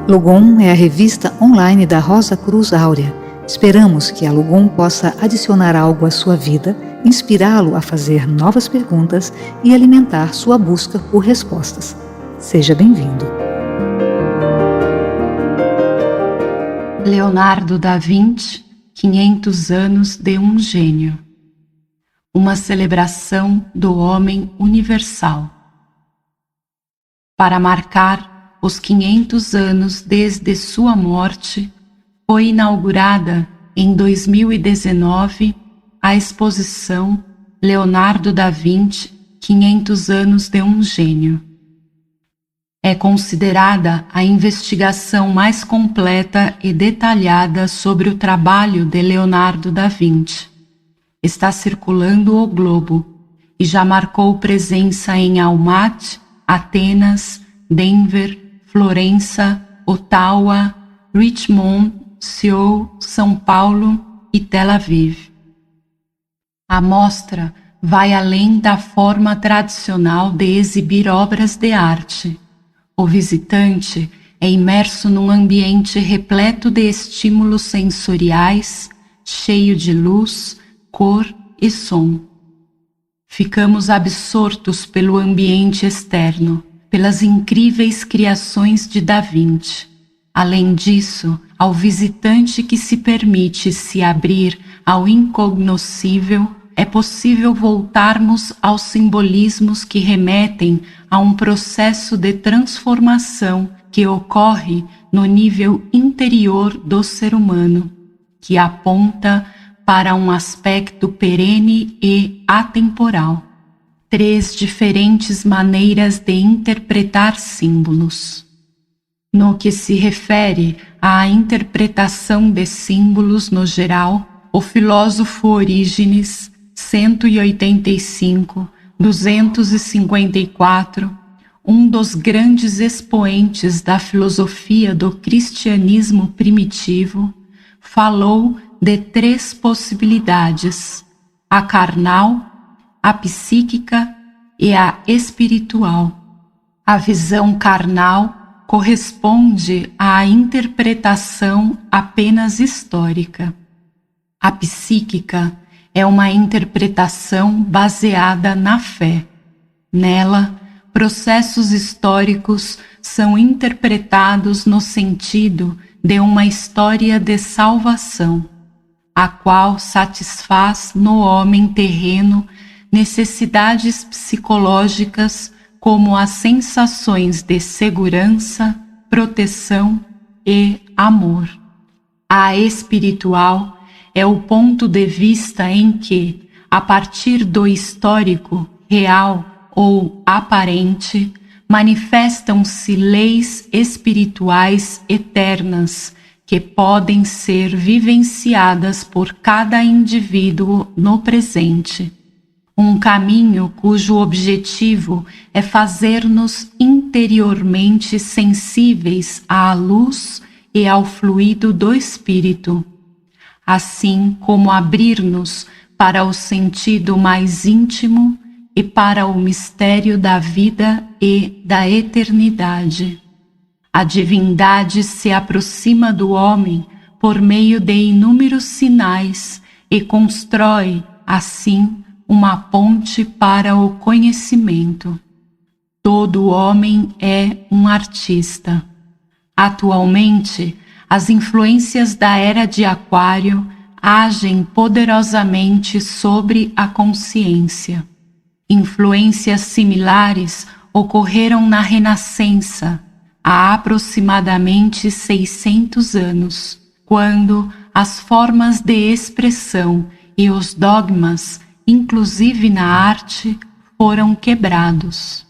Logom é a revista online da Rosa Cruz Áurea. Esperamos que a Logom possa adicionar algo à sua vida, inspirá-lo a fazer novas perguntas e alimentar sua busca por respostas. Seja bem-vindo. Leonardo da Vinci, 500 anos de um gênio. Uma celebração do homem universal. Para marcar os 500 anos desde sua morte, foi inaugurada em 2019 a exposição Leonardo da Vinci, 500 anos de um gênio. É considerada a investigação mais completa e detalhada sobre o trabalho de Leonardo da Vinci. Está circulando o globo e já marcou presença em Almaty, Atenas, Denver, Florença, Ottawa, Richmond, Seul, São Paulo e Tel Aviv. A mostra vai além da forma tradicional de exibir obras de arte. O visitante é imerso num ambiente repleto de estímulos sensoriais, cheio de luz, cor e som. Ficamos absortos pelo ambiente externo, pelas incríveis criações de Da Vinci. Além disso, ao visitante que se permite se abrir ao incognoscível, é possível voltarmos aos simbolismos que remetem a um processo de transformação que ocorre no nível interior do ser humano, que aponta para um aspecto perene e atemporal. 3 diferentes maneiras de interpretar símbolos. No que se refere à interpretação de símbolos no geral, o filósofo Orígenes, 185-254, um dos grandes expoentes da filosofia do cristianismo primitivo, falou de 3 possibilidades: a carnal, a psíquica e a espiritual. A visão carnal corresponde à interpretação apenas histórica. A psíquica é uma interpretação baseada na fé. Nela, processos históricos são interpretados no sentido de uma história de salvação, a qual satisfaz no homem terreno necessidades psicológicas como as sensações de segurança, proteção e amor. A espiritual é o ponto de vista em que, a partir do histórico, real ou aparente, manifestam-se leis espirituais eternas que podem ser vivenciadas por cada indivíduo no presente. Um caminho cujo objetivo é fazer-nos interiormente sensíveis à luz e ao fluido do Espírito, assim como abrir-nos para o sentido mais íntimo e para o mistério da vida e da eternidade. A divindade se aproxima do homem por meio de inúmeros sinais e constrói, assim, uma ponte para o conhecimento. Todo homem é um artista. Atualmente, as influências da era de Aquário agem poderosamente sobre a consciência. Influências similares ocorreram na Renascença, há aproximadamente 600 anos, quando as formas de expressão e os dogmas, inclusive na arte, foram quebrados.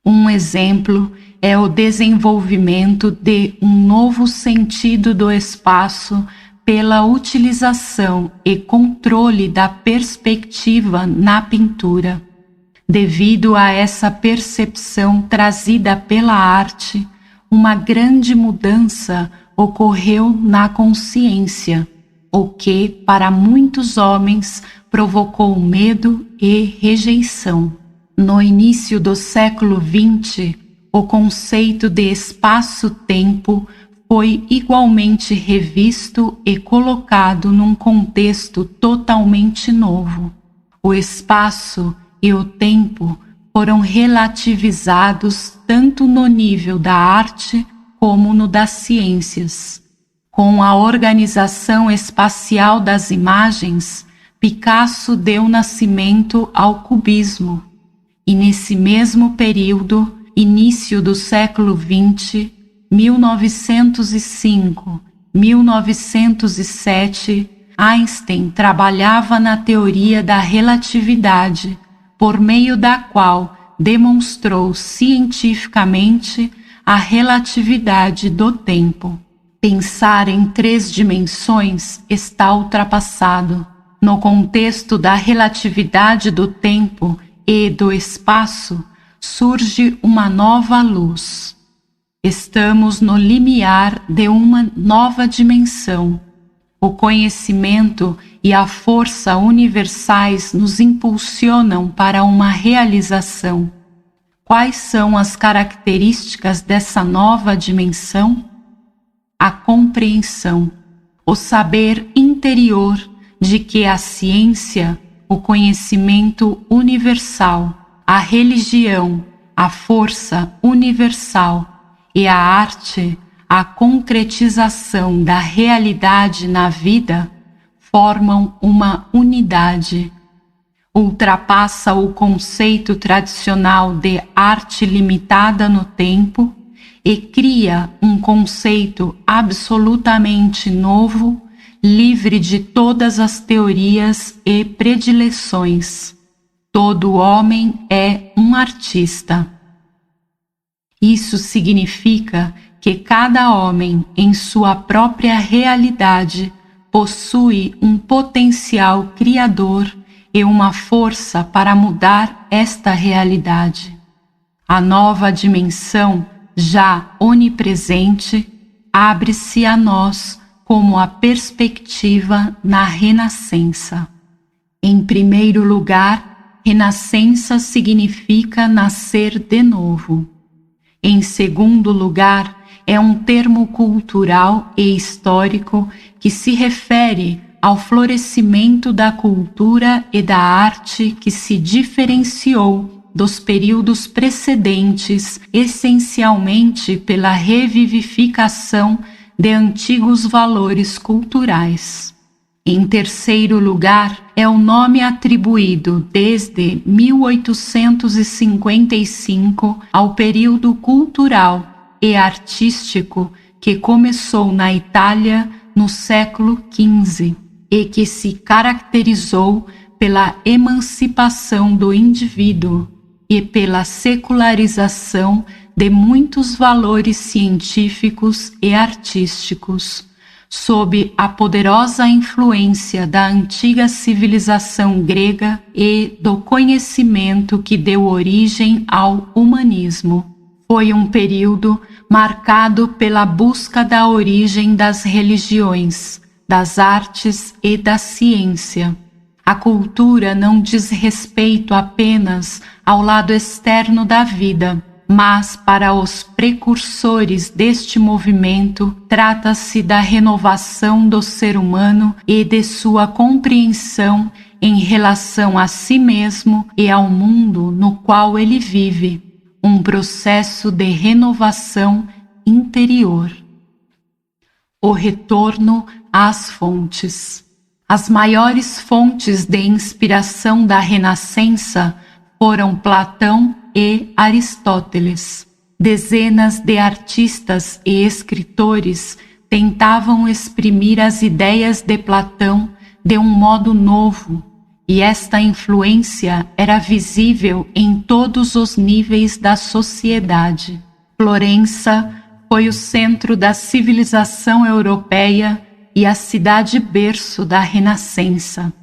Um exemplo é o desenvolvimento de um novo sentido do espaço pela utilização e controle da perspectiva na pintura. Devido a essa percepção trazida pela arte, uma grande mudança ocorreu na consciência, o que, para muitos homens, provocou medo e rejeição. No início do século XX, o conceito de espaço-tempo foi igualmente revisto e colocado num contexto totalmente novo. O espaço e o tempo foram relativizados tanto no nível da arte como no das ciências. Com a organização espacial das imagens, Picasso deu nascimento ao cubismo, e nesse mesmo período, início do século XX, 1905, 1907, Einstein trabalhava na teoria da relatividade, por meio da qual demonstrou cientificamente a relatividade do tempo. Pensar em 3 dimensões está ultrapassado. No contexto da relatividade do tempo e do espaço, surge uma nova luz. Estamos no limiar de uma nova dimensão. O conhecimento e a força universais nos impulsionam para uma realização. Quais são as características dessa nova dimensão? A compreensão, o saber interior de que a ciência, o conhecimento universal, a religião, a força universal e a arte, a concretização da realidade na vida, formam uma unidade. Ultrapassa o conceito tradicional de arte limitada no tempo e cria um conceito absolutamente novo, livre de todas as teorias e predileções. Todo homem é um artista. Isso significa que cada homem, em sua própria realidade, possui um potencial criador e uma força para mudar esta realidade. A nova dimensão, já onipresente, abre-se a nós como a perspectiva na renascença. Em primeiro lugar, renascença significa nascer de novo. Em segundo lugar, é um termo cultural e histórico que se refere ao florescimento da cultura e da arte que se diferenciou dos períodos precedentes, essencialmente pela revivificação de antigos valores culturais. Em terceiro lugar, é o nome atribuído desde 1855 ao período cultural e artístico que começou na Itália no século XV e que se caracterizou pela emancipação do indivíduo e pela secularização de muitos valores científicos e artísticos, sob a poderosa influência da antiga civilização grega e do conhecimento que deu origem ao humanismo. Foi um período marcado pela busca da origem das religiões, das artes e da ciência. A cultura não diz respeito apenas ao lado externo da vida, mas para os precursores deste movimento trata-se da renovação do ser humano e de sua compreensão em relação a si mesmo e ao mundo no qual ele vive, um processo de renovação interior. O retorno às fontes. As maiores fontes de inspiração da Renascença foram Platão e Aristóteles. Dezenas de artistas e escritores tentavam exprimir as ideias de Platão de um modo novo, e esta influência era visível em todos os níveis da sociedade. Florença foi o centro da civilização europeia e a cidade berço da Renascença.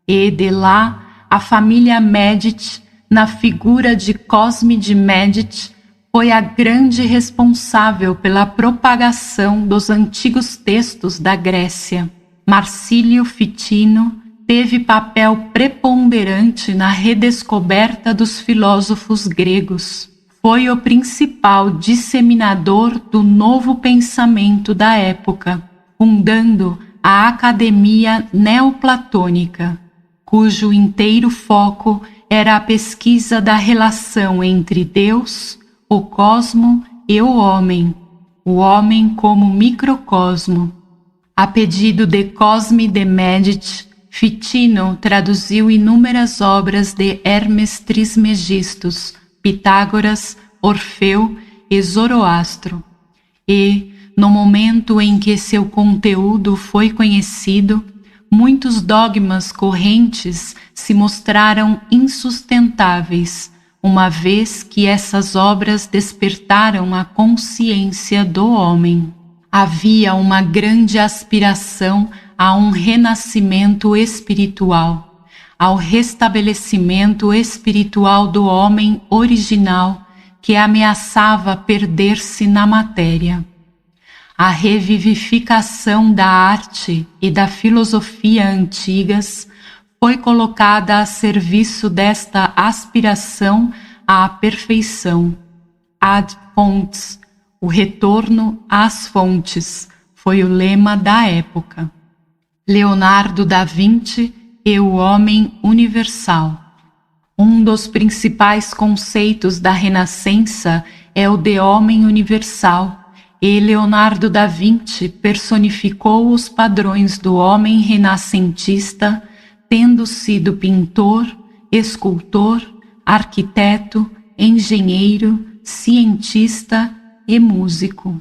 E de lá, a família Médici, na figura de Cosme de Médici, foi a grande responsável pela propagação dos antigos textos da Grécia. Marcílio Ficino teve papel preponderante na redescoberta dos filósofos gregos. foi o principal disseminador do novo pensamento da época, fundando a Academia Neoplatônica, cujo inteiro foco era a pesquisa da relação entre Deus, o cosmo e o homem como microcosmo. A pedido de Cosme de Médici, Ficino traduziu inúmeras obras de Hermes Trismegistus, Pitágoras, Orfeu e Zoroastro, e, no momento em que seu conteúdo foi conhecido, muitos dogmas correntes se mostraram insustentáveis, uma vez que essas obras despertaram a consciência do homem. Havia uma grande aspiração a um renascimento espiritual, ao restabelecimento espiritual do homem original que ameaçava perder-se na matéria. A revivificação da arte e da filosofia antigas foi colocada a serviço desta aspiração à perfeição. Ad fontes, o retorno às fontes, foi o lema da época. Leonardo da Vinci e o homem universal. Um dos principais conceitos da Renascença é o de homem universal, e Leonardo da Vinci personificou os padrões do homem renascentista, tendo sido pintor, escultor, arquiteto, engenheiro, cientista e músico.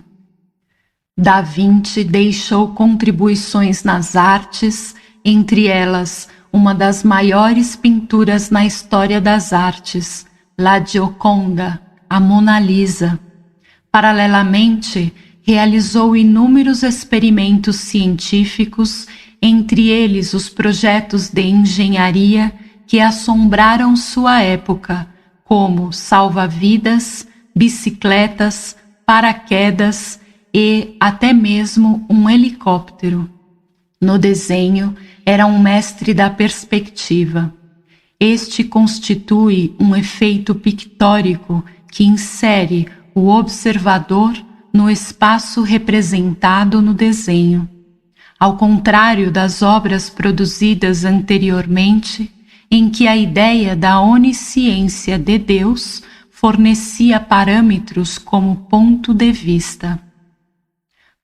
Da Vinci deixou contribuições nas artes, entre elas uma das maiores pinturas na história das artes, La Gioconda, a Mona Lisa. Paralelamente, realizou inúmeros experimentos científicos, entre eles os projetos de engenharia que assombraram sua época, como salva-vidas, bicicletas, paraquedas e até mesmo um helicóptero. No desenho, era um mestre da perspectiva. Este constitui um efeito pictórico que insere o observador no espaço representado no desenho. Ao contrário das obras produzidas anteriormente, em que a ideia da onisciência de Deus fornecia parâmetros como ponto de vista.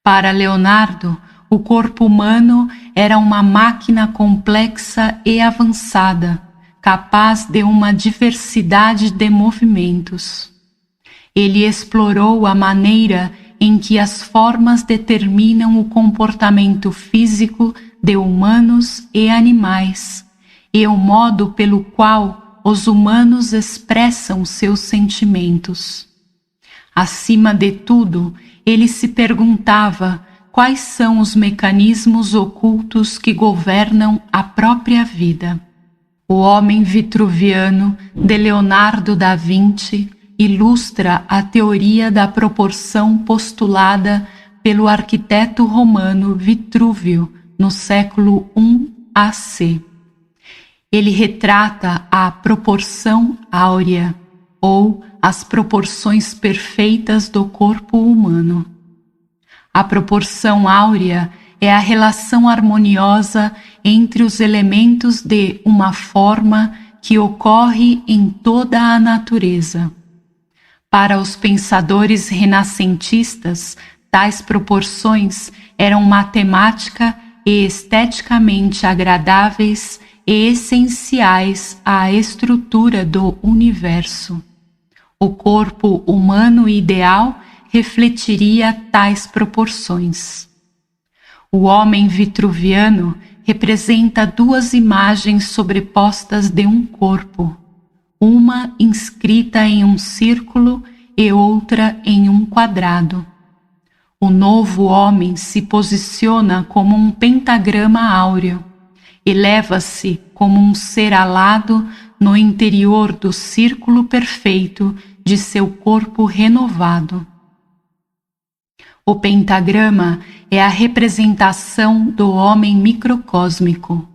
Para Leonardo, o corpo humano era uma máquina complexa e avançada, capaz de uma diversidade de movimentos. Ele explorou a maneira em que as formas determinam o comportamento físico de humanos e animais, e o modo pelo qual os humanos expressam seus sentimentos. Acima de tudo, ele se perguntava quais são os mecanismos ocultos que governam a própria vida. O Homem Vitruviano, de Leonardo da Vinci, ilustra a teoria da proporção postulada pelo arquiteto romano Vitrúvio no século I a.C. Ele retrata a proporção áurea, ou as proporções perfeitas do corpo humano. A proporção áurea é a relação harmoniosa entre os elementos de uma forma que ocorre em toda a natureza. Para os pensadores renascentistas, tais proporções eram matemática e esteticamente agradáveis e essenciais à estrutura do universo. O corpo humano ideal refletiria tais proporções. O homem vitruviano representa duas imagens sobrepostas de um corpo, uma inscrita em um círculo e outra em um quadrado. O novo homem se posiciona como um pentagrama áureo, eleva-se como um ser alado no interior do círculo perfeito de seu corpo renovado. O pentagrama é a representação do homem microcósmico.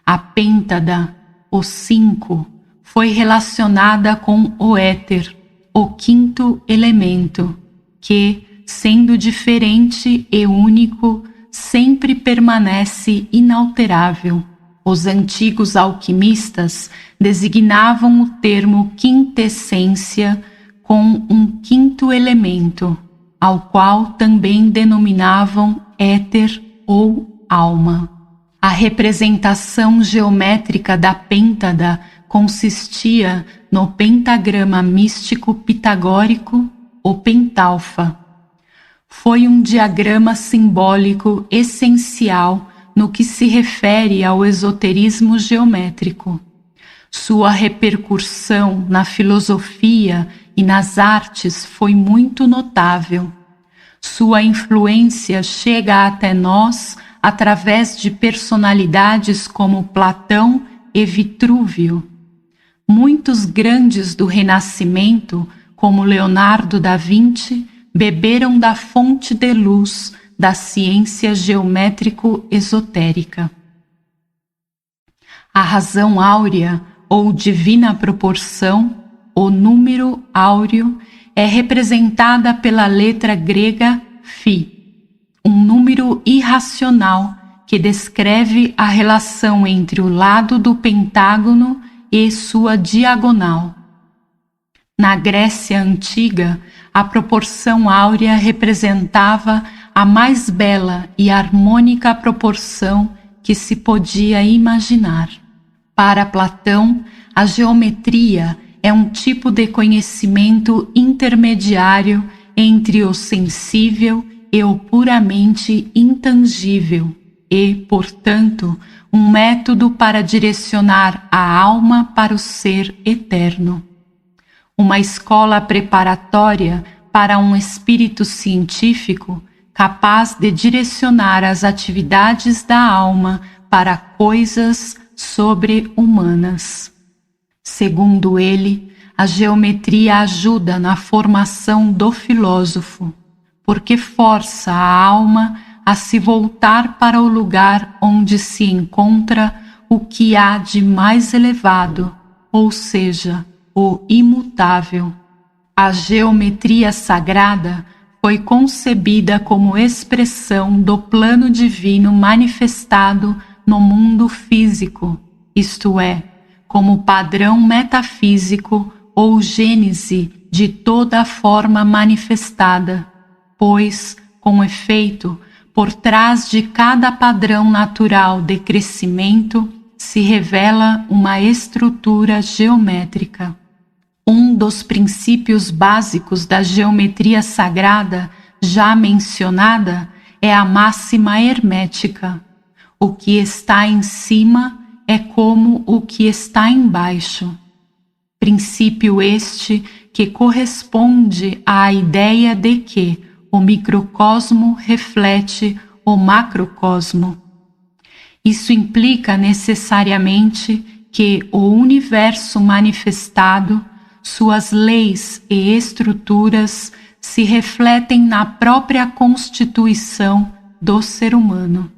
A pêntada, o 5, foi relacionada com o éter, o quinto elemento, que, sendo diferente e único, sempre permanece inalterável. Os antigos alquimistas designavam o termo quintessência com um quinto elemento, ao qual também denominavam éter ou alma. A representação geométrica da pêntada consistia no pentagrama místico pitagórico, o pentalfa. Foi um diagrama simbólico essencial no que se refere ao esoterismo geométrico. Sua repercussão na filosofia e nas artes foi muito notável. Sua influência chega até nós através de personalidades como Platão e Vitrúvio. Muitos grandes do Renascimento, como Leonardo da Vinci, beberam da fonte de luz da ciência geométrico-esotérica. A razão áurea, ou divina proporção, o número áureo, é representada pela letra grega φ, um número irracional que descreve a relação entre o lado do pentágono e sua diagonal. Na Grécia Antiga, a proporção áurea representava a mais bela e harmônica proporção que se podia imaginar. Para Platão, a geometria é um tipo de conhecimento intermediário entre o sensível e o puramente intangível e, portanto, um método para direcionar a alma para o ser eterno. Uma escola preparatória para um espírito científico capaz de direcionar as atividades da alma para coisas sobre-humanas. Segundo ele, a geometria ajuda na formação do filósofo, porque força a alma a se voltar para o lugar onde se encontra o que há de mais elevado, ou seja, o imutável. A geometria sagrada foi concebida como expressão do plano divino manifestado no mundo físico, isto é, como padrão metafísico ou gênese de toda a forma manifestada, pois, com efeito, por trás de cada padrão natural de crescimento se revela uma estrutura geométrica. Um dos princípios básicos da geometria sagrada, já mencionada, é a máxima hermética. O que está em cima é como o que está embaixo. Princípio este que corresponde à ideia de que o microcosmo reflete o macrocosmo. Isso implica necessariamente que o universo manifestado, suas leis e estruturas se refletem na própria constituição do ser humano.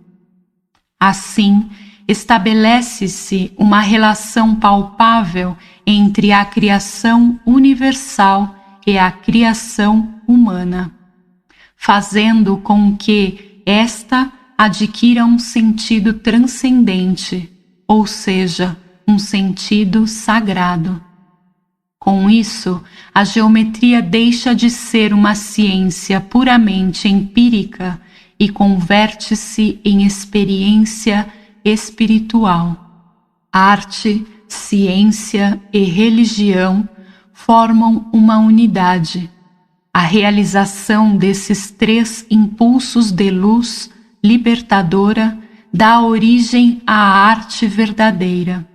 Assim, estabelece-se uma relação palpável entre a criação universal e a criação humana, fazendo com que esta adquira um sentido transcendente, ou seja, um sentido sagrado. Com isso, a geometria deixa de ser uma ciência puramente empírica e converte-se em experiência espiritual. Arte, ciência e religião formam uma unidade. A realização desses três impulsos de luz libertadora dá origem à arte verdadeira.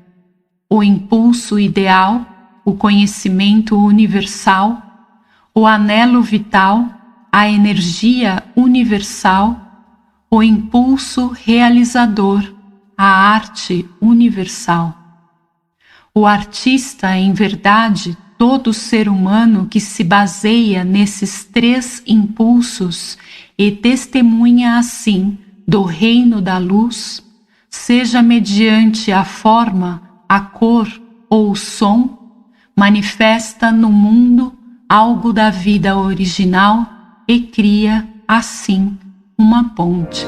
O impulso ideal, o conhecimento universal, o anelo vital, a energia universal, o impulso realizador, a arte universal. O artista, em verdade, todo ser humano que se baseia nesses três impulsos e testemunha assim do reino da luz, seja mediante a forma, a cor ou o som, manifesta no mundo algo da vida original e cria, assim, uma ponte.